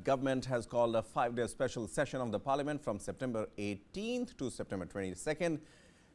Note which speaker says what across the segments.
Speaker 1: Government has called a 5-day special session of the Parliament from September 18th to September 22nd.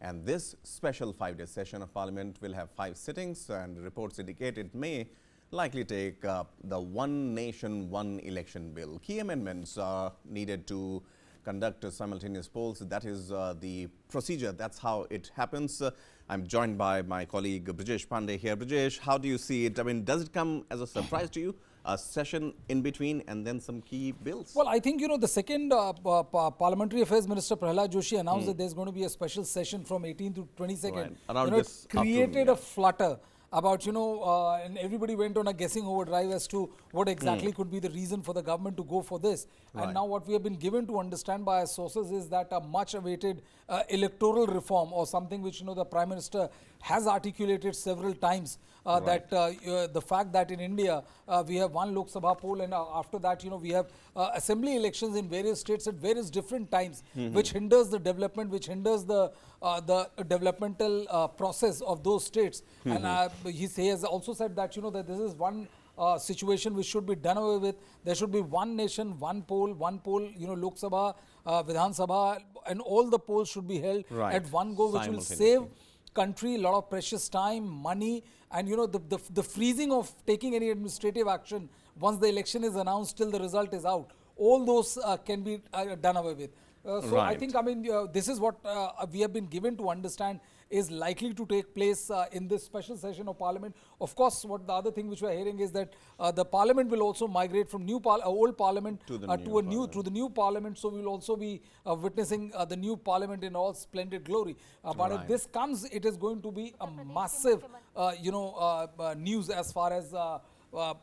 Speaker 1: And this special 5-day session of Parliament will have 5 sittings, and reports indicate it may likely take up the One Nation, One Election bill. Key amendments are needed to conduct simultaneous polls. That is the procedure. That's how it happens. I'm joined by my colleague Brijesh Pandey here. Brijesh, how do you see it? I mean, does it come as a surprise to you? A session in between and then some key bills?
Speaker 2: Well, I think, the second Parliamentary Affairs Minister Prahlad Joshi announced that there's going to be a special session from 18th to 22nd.
Speaker 1: Right. Around this
Speaker 2: it created a flutter about, and everybody went on a guessing overdrive as to what exactly could be the reason for the government to go for this.
Speaker 1: Right.
Speaker 2: And now what we have been given to understand by our sources is that a much awaited electoral reform, or something which, the Prime Minister has articulated several times, that the fact that in India we have one Lok Sabha poll, and after that, we have assembly elections in various states at various different times, which hinders the development, which hinders the developmental process of those states. And he has also said that, that this is one situation which should be done away with. There should be one nation, one poll, Lok Sabha, Vidhan Sabha, and all the polls should be held at one go, which will save country a lot of precious time, money, and the freezing of taking any administrative action once the election is announced till the result is out. All those can be done away with. So I think, this is what we have been given to understand is likely to take place in this special session of Parliament. Of course, what the other thing which we are hearing is that the Parliament will also migrate from old Parliament to the new Parliament. So we will also be witnessing the new Parliament in all splendid glory. But if this comes, it is going to be a massive, news as far as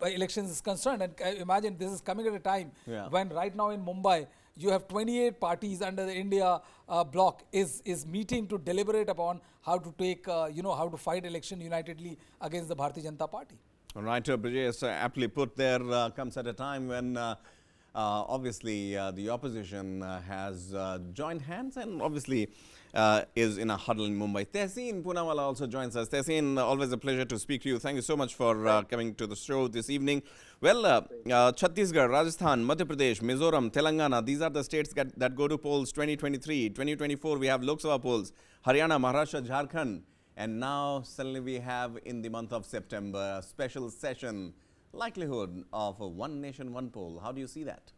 Speaker 2: elections is concerned. And imagine this is coming at a time when right now in Mumbai, you have 28 parties under the India bloc is meeting to deliberate upon how to take, how to fight election unitedly against the Bharatiya Janata Party.
Speaker 1: All right, Brijesh, aptly put there, comes at a time when obviously the opposition has joined hands and obviously is in a huddle in Mumbai. Tehseen Poonawalla also joins us. Tehseen, always a pleasure to speak to you. Thank you so much for coming to the show this evening. Well, Chhattisgarh, Rajasthan, Madhya Pradesh, Mizoram, Telangana, these are the states that go to polls 2023. 2024, we have Lok Sabha polls, Haryana, Maharashtra, Jharkhand. And now suddenly we have in the month of September a special session, likelihood of a one nation, one poll. How do you see that?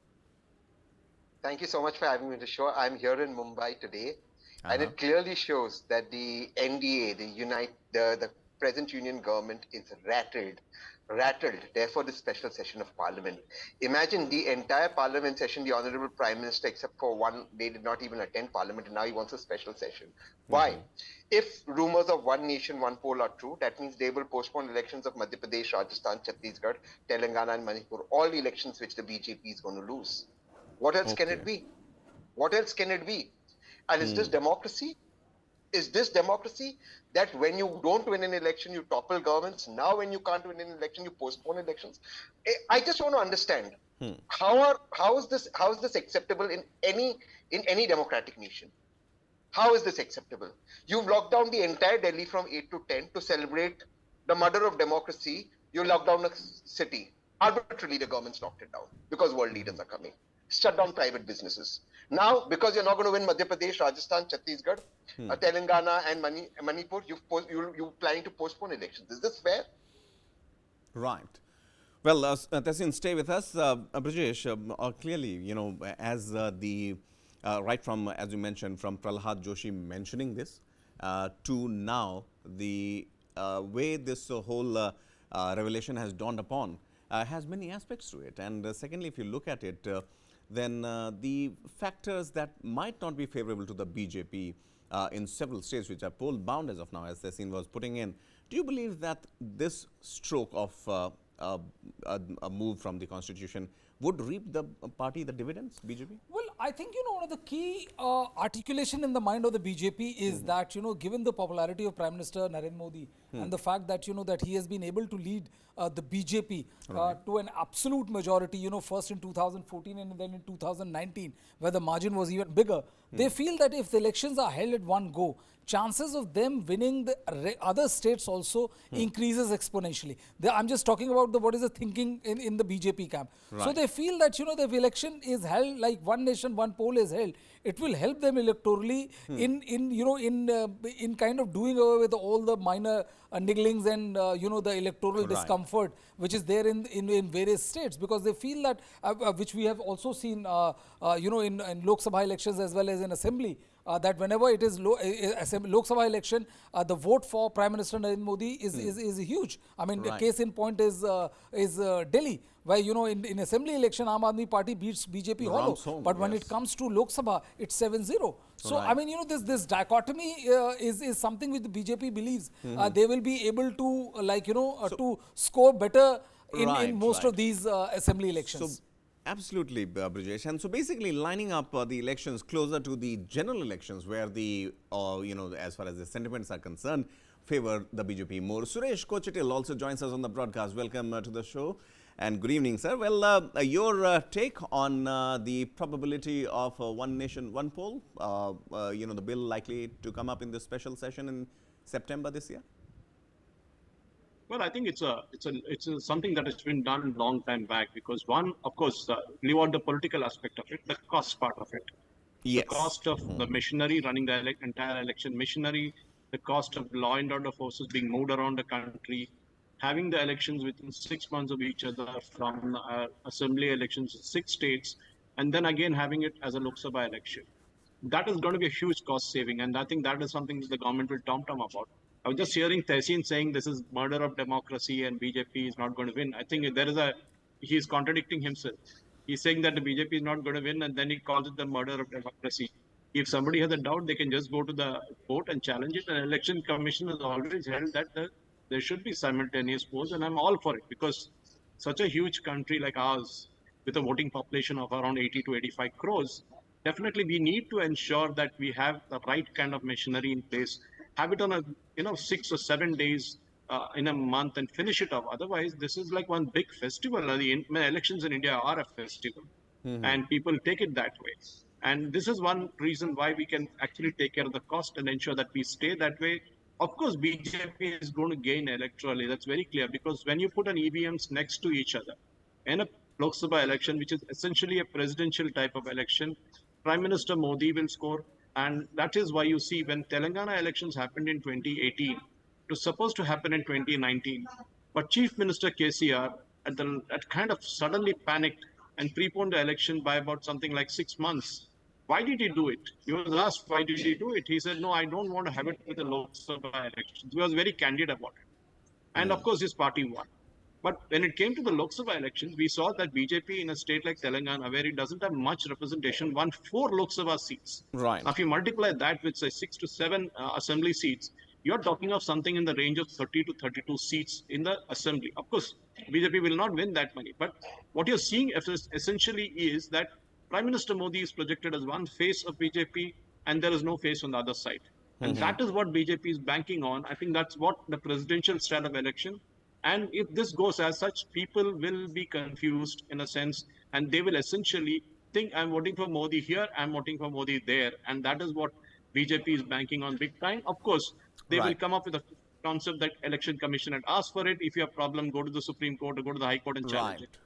Speaker 3: Thank you so much for having me on the show. I'm here in Mumbai today, and it clearly shows that the NDA, the present union government is rattled. Therefore, this special session of Parliament. Imagine the entire Parliament session, the Honourable Prime Minister, except for one, they did not even attend Parliament, and now he wants a special session. Why? If rumours of one nation, one poll are true, that means they will postpone elections of Madhya Pradesh, Rajasthan, Chhattisgarh, Telangana and Manipur, all the elections which the BJP is going to lose. What else can it be? What else can it be? And is this democracy? Is this democracy that when you don't win an election, you topple governments? Now when you can't win an election, you postpone elections? I just want to understand how is this acceptable in any democratic nation? How is this acceptable? You've locked down the entire Delhi from 8 to 10 to celebrate the murder of democracy. You locked down a city. Arbitrarily, the government's locked it down because world leaders are coming. Shut down private businesses. Now, because you're not going to win Madhya Pradesh, Rajasthan, Chhattisgarh, Telangana and Manipur, you're planning to postpone elections. Is this fair?
Speaker 1: Right. Well, Tehseen, stay with us. Brijesh, clearly, as right from, as you mentioned, from Prahlad Joshi mentioning this to now, the way this whole revelation has dawned upon has many aspects to it. And secondly, if you look at it, then the factors that might not be favorable to the BJP in several states which are poll bound as of now, as Tehseen was putting in, do you believe that this stroke of a move from the constitution would reap the party the dividends, BJP?
Speaker 2: Well, I think, one of the key articulation in the mind of the BJP is that, given the popularity of Prime Minister Narendra Modi and the fact that, that he has been able to lead the BJP to an absolute majority, first in 2014 and then in 2019, where the margin was even bigger. They feel that if the elections are held at one go, chances of them winning the other states also increases exponentially. I'm just talking about what is the thinking in the BJP camp. So they feel that, the election is held like one nation, one poll is held. It will help them electorally in kind of doing away with all the minor nigglings and, the electoral discomfort which is there in various states, because they feel that, which we have also seen, in Lok Sabha elections as well as in Assembly, that whenever it is Lok Sabha election, the vote for Prime Minister Narendra Modi is huge. I mean, the case in point is Delhi, where, in Assembly election, Aam Aadmi Party beats BJP hollow. But when it comes to Lok Sabha, it's 7-0. So, I mean, this dichotomy is something which the BJP believes they will be able to, to score better in most of these Assembly elections.
Speaker 1: So, absolutely, Brijesh. And so basically lining up the elections closer to the general elections where the, as far as the sentiments are concerned, favor the BJP more. Suresh Kochattil also joins us on the broadcast. Welcome to the show and good evening, sir. Well, your take on the probability of one nation, one poll, the bill likely to come up in the special session in September this year?
Speaker 4: Well, I think it's something that has been done a long time back, because one, of course, leave out the political aspect of it, the cost part of it.
Speaker 1: Yes.
Speaker 4: The cost of the machinery running the entire election machinery, the cost of law and order forces being moved around the country, having the elections within 6 months of each other from assembly elections in 6 states, and then again having it as a Lok Sabha election. That is going to be a huge cost saving, and I think that is something that the government will tom-tom about. I was just hearing Tehseen saying this is murder of democracy and BJP is not going to win. I think he's contradicting himself. He's saying that the BJP is not going to win, and then he calls it the murder of democracy. If somebody has a doubt, they can just go to the court and challenge it. And Election Commission has always held that there should be simultaneous polls, and I'm all for it, because such a huge country like ours, with a voting population of around 80 to 85 crores, definitely we need to ensure that we have the right kind of machinery in place. Have it on a 6 or 7 days in a month and finish it off. Otherwise, this is like one big festival. The elections in India are a festival, and people take it that way. And this is one reason why we can actually take care of the cost and ensure that we stay that way. Of course, BJP is going to gain electorally. That's very clear, because when you put an EVMs next to each other in a Lok Sabha election, which is essentially a presidential type of election, Prime Minister Modi will score. And that is why you see when Telangana elections happened in 2018, it was supposed to happen in 2019. But Chief Minister KCR at kind of suddenly panicked and preponed the election by about something like 6 months. Why did he do it? He was asked, why did he do it? He said, no, I don't want to have it with the Lok Sabha elections. He was very candid about it. And of course, his party won. But when it came to the Lok Sabha elections, we saw that BJP in a state like Telangana, where it doesn't have much representation, won 4 Lok Sabha seats.
Speaker 1: Right.
Speaker 4: Now, if you multiply that with, say, 6 to 7 assembly seats, you're talking of something in the range of 30 to 32 seats in the assembly. Of course, BJP will not win that many. But what you're seeing essentially is that Prime Minister Modi is projected as one face of BJP, and there is no face on the other side. And that is what BJP is banking on. I think that's what the presidential style of election. And if this goes as such, people will be confused in a sense, and they will essentially think, I'm voting for Modi here, I'm voting for Modi there. And that is what BJP is banking on big time. Of course, they will come up with a concept that Election Commission had asked for it. If you have a problem, go to the Supreme Court or go to the High Court and challenge it.